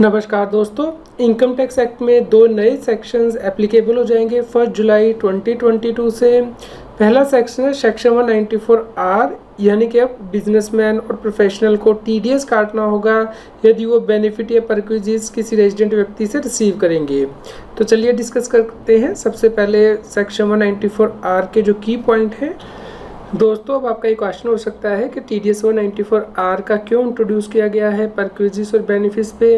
नमस्कार दोस्तों, income tax act में दो नए सेक्शंस एप्लीकेबल हो जाएंगे 1 जुलाई 2022 से। पहला सेक्शन है सेक्शन 194 आर, यानी कि अब बिजनेसमैन और प्रोफेशनल को टीडीएस काटना होगा यदि वो बेनिफिट या परक्विजिज किसी रेजिडेंट व्यक्ति से रिसीव करेंगे। तो चलिए डिस्कस करते हैं। सबसे पहले सेक्शन 194 आर के जो की पॉइंट हैं। दोस्तों, अब आपका एक क्वेश्चन हो सकता है कि TDS 194 आर का क्यों इंट्रोड्यूस किया गया है परक्विजिस और बेनिफिट्स पे।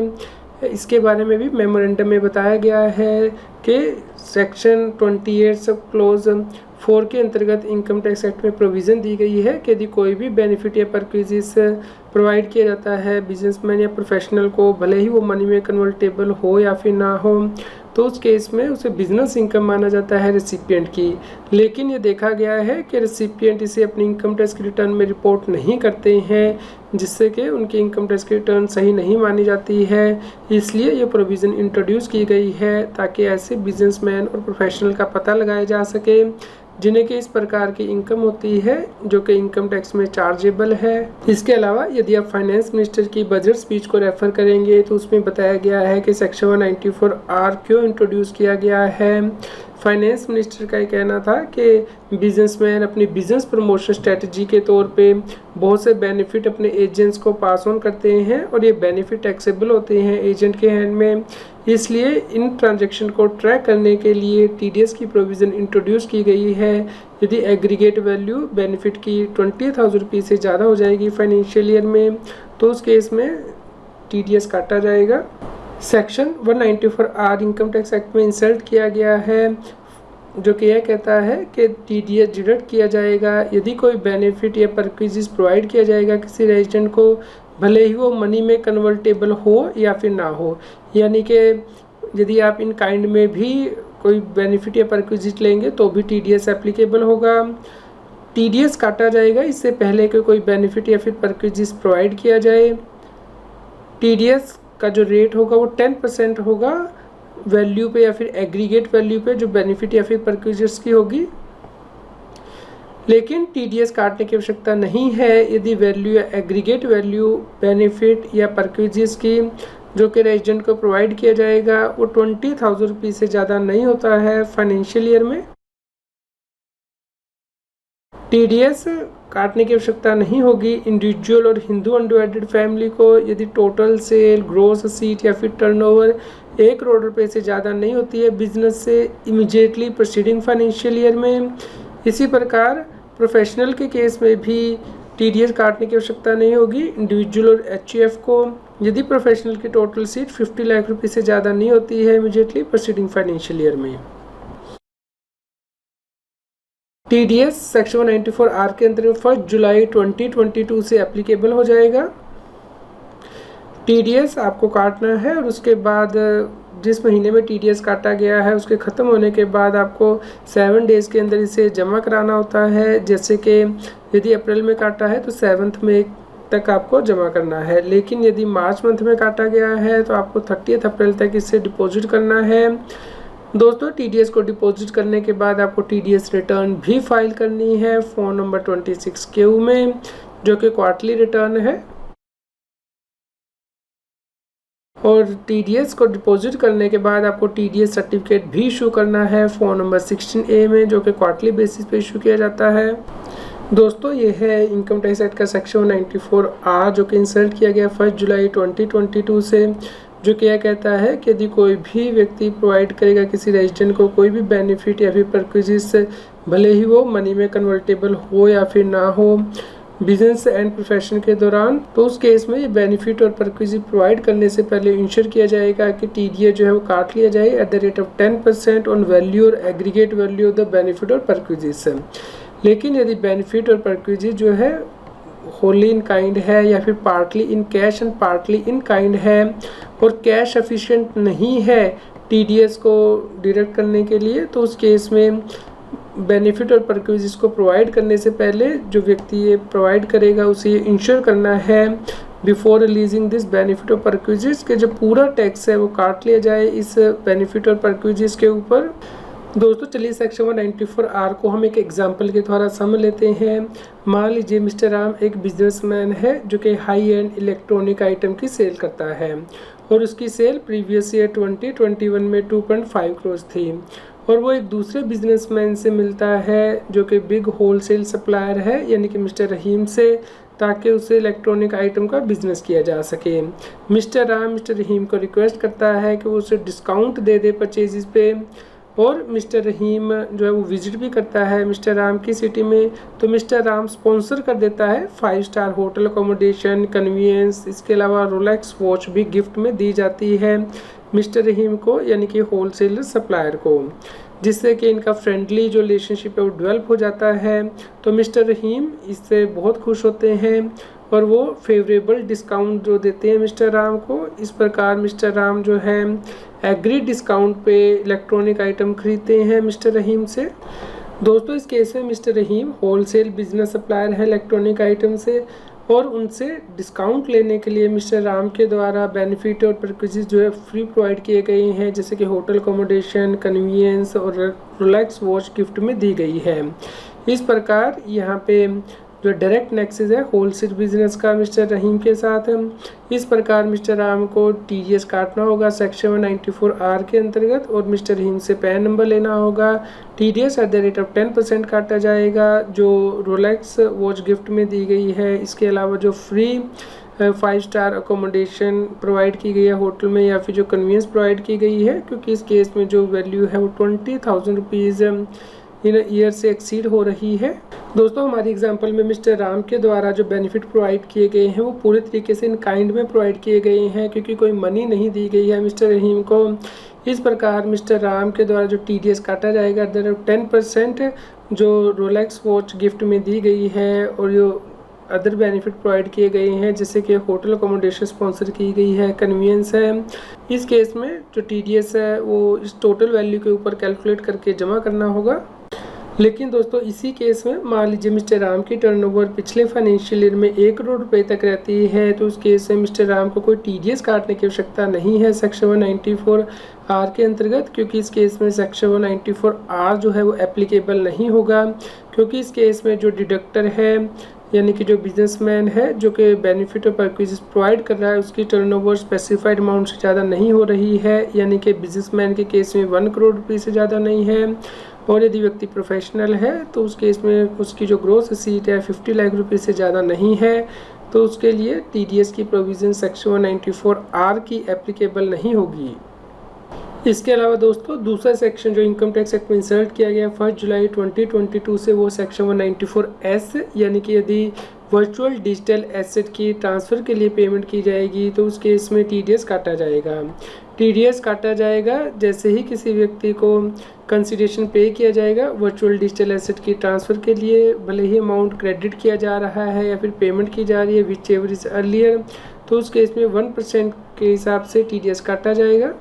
इसके बारे में भी मेमोरेंडम में बताया गया है कि सेक्शन 28 सब क्लोज 4 के अंतर्गत इनकम टैक्स एक्ट में प्रोविज़न दी गई है कि यदि कोई भी बेनिफिट या परक्विजिस प्रोवाइड किया जाता है बिजनेसमैन या प्रोफेशनल को, भले ही वो मनी में कन्वर्टेबल हो या फिर ना हो, तो उस केस में उसे बिजनेस इनकम माना जाता है रेसिपिएंट की। लेकिन ये देखा गया है कि रेसिपिएंट इसे अपनी इनकम टैक्स की रिटर्न में रिपोर्ट नहीं करते हैं, जिससे कि उनकी इनकम टैक्स की रिटर्न सही नहीं मानी जाती है। इसलिए ये प्रोविज़न इंट्रोड्यूस की गई है ताकि ऐसे बिजनेसमैन और प्रोफेशनल का पता लगाया जा सके जिन्हें कि इस प्रकार की इनकम होती है जो कि इनकम टैक्स में चार्जेबल है। इसके अलावा यदि आप फाइनेंस मिनिस्टर की बजट स्पीच को रेफर करेंगे तो उसमें बताया गया है कि सेक्शन 194 आर क्यों इंट्रोड्यूस किया गया है। फाइनेंस मिनिस्टर का ये कहना था कि बिजनेसमैन अपनी बिजनेस प्रमोशन स्ट्रेटजी के तौर पे बहुत से बेनिफिट अपने एजेंट्स को पास ऑन करते हैं और ये बेनिफिट टैक्सेबल होते हैं एजेंट के हैंड में। इसलिए इन ट्रांजैक्शन को ट्रैक करने के लिए TDS की प्रोविज़न इंट्रोड्यूस की गई है। यदि एग्रीगेट वैल्यू बेनिफिट की 20,000 रुपये से ज़्यादा हो जाएगी फाइनेंशियल ईयर में, तो उस केस में TDS काटा जाएगा। Section 194 R income tax act में इंसर्ट किया गया है जो कि यह कहता है कि TDS डिडक्ट किया जाएगा यदि कोई बेनिफिट या परक्विजिस प्रोवाइड किया जाएगा किसी रेजिडेंट को, भले ही वो मनी में कन्वर्टेबल हो या फिर ना हो। यानी कि यदि आप इन काइंड में भी कोई बेनिफिट या परक्विजिट लेंगे तो भी TDS एप्लीकेबल होगा। TDS काटा जाएगा इससे पहले कि कोई बेनिफिट या फिर परक्विजिस प्रोवाइड किया जाए। TDS का जो रेट होगा वो 10% होगा वैल्यू पे या फिर एग्रीगेट वैल्यू पे जो बेनिफिट या फिर परक्विजिट्स की होगी। लेकिन TDS काटने की आवश्यकता नहीं है यदि वैल्यू या एग्रीगेट वैल्यू बेनिफिट या परक्विजिट्स की जो कि रेजिडेंट को प्रोवाइड किया जाएगा वो 20,000 रुपये से ज़्यादा नहीं होता है फाइनेंशियल ईयर में। TDS काटने की आवश्यकता नहीं होगी इंडिविजुअल और हिंदू अनडिवाइडेड फैमिली को यदि टोटल सेल, ग्रॉस सीट या फिर टर्नओवर 1 करोड़ रुपए से ज़्यादा नहीं होती है बिजनेस से इमीडिएटली प्रोसीडिंग फाइनेंशियल ईयर में। इसी प्रकार प्रोफेशनल के केस में भी TDS काटने की आवश्यकता नहीं होगी इंडिविजुअल और HUF को यदि प्रोफेशनल की टोटल सीट 50 लाख रुपये से ज़्यादा नहीं होती है इमीडिएटली प्रोसीडिंग फाइनेंशियल ईयर में। TDS सेक्शन 194 आर के अंतर्गत 1 जुलाई 2022 से एप्लीकेबल हो जाएगा। TDS आपको काटना है और उसके बाद जिस महीने में TDS काटा गया है उसके ख़त्म होने के बाद आपको 7 डेज़ के अंदर इसे जमा कराना होता है। जैसे कि यदि अप्रैल में काटा है तो 7 मई तक आपको जमा करना है, लेकिन यदि मार्च मंथ में काटा गया है तो आपको 30 अप्रैल तक इसे डिपॉजिट करना है। दोस्तों, TDS को डिपॉजिट करने के बाद आपको TDS रिटर्न भी फाइल करनी है फॉर्म नंबर 26Q में जो कि क्वार्टरली रिटर्न है। और TDS को डिपॉजिट करने के बाद आपको TDS सर्टिफिकेट भी इशू करना है फॉर्म नंबर 16A में जो कि क्वार्टरली बेसिस पे इशू किया जाता है। दोस्तों, ये है इनकम टैक्स एक्ट का सेक्शन 194 आर जो कि इंसर्ट किया गया 1 जुलाई 2022 से, जो कि यह कहता है कि यदि कोई भी व्यक्ति प्रोवाइड करेगा किसी रेजिडेंट को कोई भी बेनिफिट या फिर परक्विजिस, भले ही वो मनी में कन्वर्टेबल हो या फिर ना हो बिजनेस एंड प्रोफेशन के दौरान, तो उस केस में ये बेनिफिट और परक्विजिट प्रोवाइड करने से पहले इंश्योर किया जाएगा कि TDS जो है वो काट लिया जाए at the rate of 10% on value और aggregate value of the benefit और परक्विजिट्स। लेकिन यदि बेनिफिट और परक्विजिट जो है होली इन काइंड है या फिर partly in cash and partly in kind है और कैश एफिशिएंट नहीं है TDS को डिडक्ट करने के लिए, तो उस केस में बेनिफिट और परक्विजिट्स को प्रोवाइड करने से पहले जो व्यक्ति ये प्रोवाइड करेगा उसे ये इंश्योर करना है बिफोर रिलीजिंग दिस बेनिफिट और परक्विजिट्स के जो पूरा टैक्स है वो काट लिया जाए इस बेनिफिट और परक्विजिट्स के ऊपर। दोस्तों, चलिए सेक्शन 194 आर को हम एक एग्जांपल के द्वारा समझ लेते हैं। मान लीजिए मिस्टर राम एक बिजनेसमैन है जो कि हाई एंड इलेक्ट्रॉनिक आइटम की सेल करता है और उसकी सेल प्रीवियस ईयर 2021 में 2.5 करोड़ थी। और वो एक दूसरे बिजनेसमैन से मिलता है जो कि बिग होलसेल सप्लायर है, यानी कि मिस्टर रहीम से, ताकि उसे इलेक्ट्रॉनिक आइटम का बिजनेस किया जा सके। मिस्टर राम मिस्टर रहीम को रिक्वेस्ट करता है कि वो उसे डिस्काउंट दे दे परचेजेस पे, और मिस्टर रहीम जो है वो विजिट भी करता है मिस्टर राम की सिटी में। तो मिस्टर राम स्पॉन्सर कर देता है 5 स्टार होटल अकोमोडेशन, कन्वीनियंस, इसके अलावा रोलेक्स वॉच भी गिफ्ट में दी जाती है मिस्टर रहीम को, यानी कि होलसेलर सप्लायर को, जिससे कि इनका फ्रेंडली जो रिलेशनशिप है वो डेवलप हो जाता है। तो मिस्टर रहीम इससे बहुत खुश होते हैं और वो फेवरेबल डिस्काउंट जो देते हैं मिस्टर राम को। इस प्रकार मिस्टर राम जो है एग्री डिस्काउंट पे इलेक्ट्रॉनिक आइटम खरीदते हैं मिस्टर रहीम से। दोस्तों इस केस में मिस्टर रहीम होलसेल बिजनेस सप्लायर है इलेक्ट्रॉनिक आइटम से, और उनसे डिस्काउंट लेने के लिए मिस्टर राम के द्वारा बेनिफिट और पैकेजेस जो है फ्री प्रोवाइड किए गए हैं, जैसे कि होटल अकोमोडेशन, कन्वीनियंस और रोलेक्स वॉच गिफ्ट में दी गई है। इस प्रकार यहाँ पे जो डायरेक्ट नेक्सेस है होलसेल बिजनेस का मिस्टर रहीम के साथ है। इस प्रकार मिस्टर राम को टीडीएस काटना होगा सेक्शन 194R के अंतर्गत, और मिस्टर रहीम से पैन नंबर लेना होगा। TDS eight the rate of 10% काटा जाएगा जो रोलेक्स वॉच गिफ्ट में दी गई है। इसके अलावा जो फ्री 5 स्टार अकोमोडेशन प्रोवाइड की गई है होटल में, या फिर जो कन्वीनियंस प्रोवाइड की गई है, क्योंकि इस केस में जो वैल्यू है वो 20,000 रुपीज़ इन ईयर से एक्सीड हो रही है। दोस्तों हमारी एग्जांपल में मिस्टर राम के द्वारा जो बेनिफिट प्रोवाइड किए गए हैं वो पूरे तरीके से इन काइंड में प्रोवाइड किए गए हैं, क्योंकि कोई मनी नहीं दी गई है मिस्टर रहीम को। इस प्रकार मिस्टर राम के द्वारा जो टीडीएस काटा जाएगा 10% जो रोलेक्स वॉच गिफ्ट में दी गई है, और जो अदर बेनिफिट प्रोवाइड किए गए हैं जैसे कि होटल अकोमोडेशन स्पॉन्सर की गई है, कन्वीनियंस है। इस केस में जो टीडीएस है वो इस टोटल वैल्यू के ऊपर कैलकुलेट करके जमा करना होगा। लेकिन दोस्तों इसी केस में मान लीजिए मिस्टर राम की टर्नओवर पिछले फाइनेंशियल ईयर में 1 करोड़ रुपए तक रहती है, तो उस केस में मिस्टर राम को कोई टीडीएस काटने की आवश्यकता नहीं है सेक्शन 194R के अंतर्गत, क्योंकि इस केस में सेक्शन 194R जो है वो एप्लीकेबल नहीं होगा, क्योंकि इस केस में जो डिडक्टर है यानी कि जो बिजनेसमैन है जो कि बेनिफिट और पैकेजेस प्रोवाइड कर रहा है उसकी टर्नओवर स्पेसिफाइड अमाउंट से ज़्यादा नहीं हो रही है, यानी कि बिजनेसमैन के केस में 1 करोड़ रुपये से ज़्यादा नहीं है। और यदि व्यक्ति प्रोफेशनल है तो उस केस में उसकी जो ग्रॉस रिसीट है 50 लाख रुपये से ज़्यादा नहीं है, तो उसके लिए टीडीएस की प्रोविज़न सेक्शन 194R की एप्लीकेबल नहीं होगी। इसके अलावा दोस्तों दूसरा सेक्शन जो इनकम टैक्स एक्ट में इंसर्ट किया गया 1 जुलाई 2022 से, वो सेक्शन 194S, यानी कि यदि वर्चुअल डिजिटल एसेट की ट्रांसफ़र के लिए पेमेंट की जाएगी तो उस केस में टीडीएस काटा जाएगा। टीडीएस काटा जाएगा जैसे ही किसी व्यक्ति को कंसिडरेशन पे किया जाएगा वर्चुअल डिजिटल एसेट की ट्रांसफ़र के लिए, भले ही अमाउंट क्रेडिट किया जा रहा है या फिर पेमेंट की जा रही है विच एवर इज़ अर्लियर, तो उस केस में 1% के हिसाब से टीडीएस काटा जाएगा।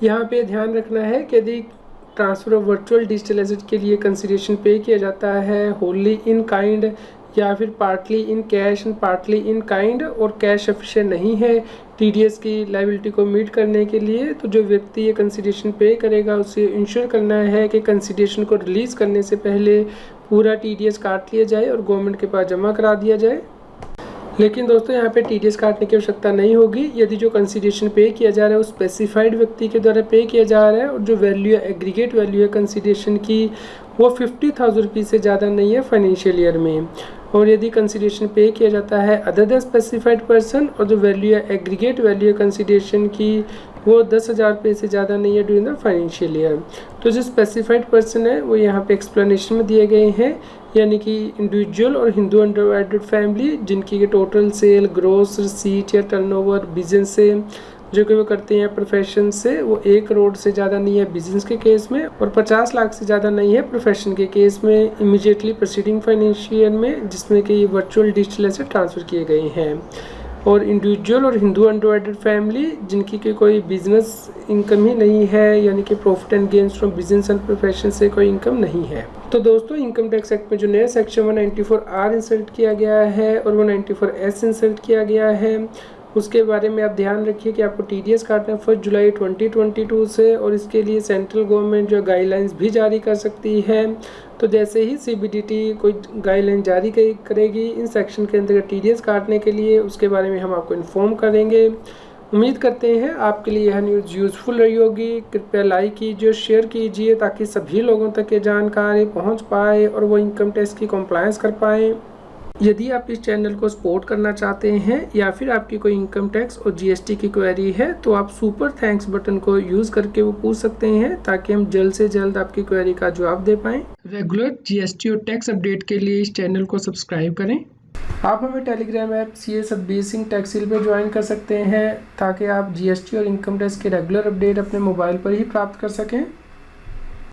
यहाँ पे ध्यान रखना है कि यदि transfer of virtual digital asset के लिए कंसिडरेशन पे किया जाता है होली इन काइंड या फिर partly in cash and partly in kind, और कैश सफिशिएंट नहीं है टीडीएस की लायबिलिटी को मीट करने के लिए, तो जो व्यक्ति ये कंसिडरेशन पे करेगा उसे इंश्योर करना है कि कंसिडरेशन को रिलीज़ करने से पहले पूरा टीडीएस काट लिया जाए और गवर्नमेंट के पास जमा करा दिया जाए। लेकिन दोस्तों यहाँ पे टीडीएस काटने की आवश्यकता नहीं होगी यदि जो कंसिडरेशन पे किया जा रहा है वो स्पेसिफाइड व्यक्ति के द्वारा पे किया जा रहा है और जो वैल्यू है एग्रीगेट वैल्यू है कंसिडरेशन की वो 50,000 रुपीज़ से ज़्यादा नहीं है फाइनेंशियल ईयर में, और यदि कंसिडरेशन पे किया जाता है अदर देन स्पेसिफाइड पर्सन और जो वैल्यू है एग्रीगेट वैल्यू है कंसिडरेशन की वो 10,000 रुपये से ज़्यादा नहीं है ड्यूरिंग द फाइनेंशियल ईयर। तो जो स्पेसिफाइड पर्सन है वो यहाँ पे एक्सप्लेनेशन में दिए गए हैं, यानी कि इंडिविजुअल और हिंदू अनडिवाइडेड फैमिली जिनकी टोटल सेल ग्रोस रिसीट या टर्नओवर बिजनेस से जो कि वो करते हैं प्रोफेशन से वो 1 करोड़ से ज़्यादा नहीं है बिजनेस के केस में, और 50 लाख से ज़्यादा नहीं है प्रोफेशन के केस में इमीडिएटली प्रोसीडिंग फाइनेंशियल में जिसमें कि वर्चुअल डिजिटल एसेट ट्रांसफ़र किए गए हैं। और इंडिविजुअल और हिंदू अनडिवाइडेड फैमिली जिनकी कि कोई बिजनेस इनकम ही नहीं है, यानी कि profit and gains from business and profession से कोई इनकम नहीं है। तो दोस्तों इनकम टैक्स एक्ट में जो नया सेक्शन 194R इंसर्ट किया गया है और 194S इंसर्ट किया गया है उसके बारे में आप ध्यान रखिए कि आपको टीडीएस काटना है 1 जुलाई 2022 से, और इसके लिए सेंट्रल गवर्नमेंट जो गाइडलाइंस भी जारी कर सकती है। तो जैसे ही सीबीडीटी कोई गाइडलाइन जारी करेगी इन सेक्शन के अंतर्गत टीडीएस काटने के लिए उसके बारे में हम आपको इन्फॉर्म करेंगे। उम्मीद करते हैं आपके लिए यह न्यूज़ यूज़फुल रही होगी। कृपया लाइक कीजिए, शेयर कीजिए ताकि सभी लोगों तक ये जानकारी पहुंच पाए और वो इनकम टैक्स की कंप्लायंस कर पाएँ। यदि आप इस चैनल को सपोर्ट करना चाहते हैं या फिर आपकी कोई इनकम टैक्स और जीएसटी की क्वेरी है तो आप सुपर थैंक्स बटन को यूज़ करके वो पूछ सकते हैं ताकि हम जल्द से जल्द आपकी क्वेरी का जवाब दे पाएँ। रेगुलर जीएसटी और टैक्स अपडेट के लिए इस चैनल को सब्सक्राइब करें। आप हमें Telegram app CA Satbir Singh टैक्सील पर ज्वाइन कर सकते हैं ताकि आप जीएसटी और इनकम टैक्स के रेगुलर अपडेट अपने मोबाइल पर ही प्राप्त कर सकें।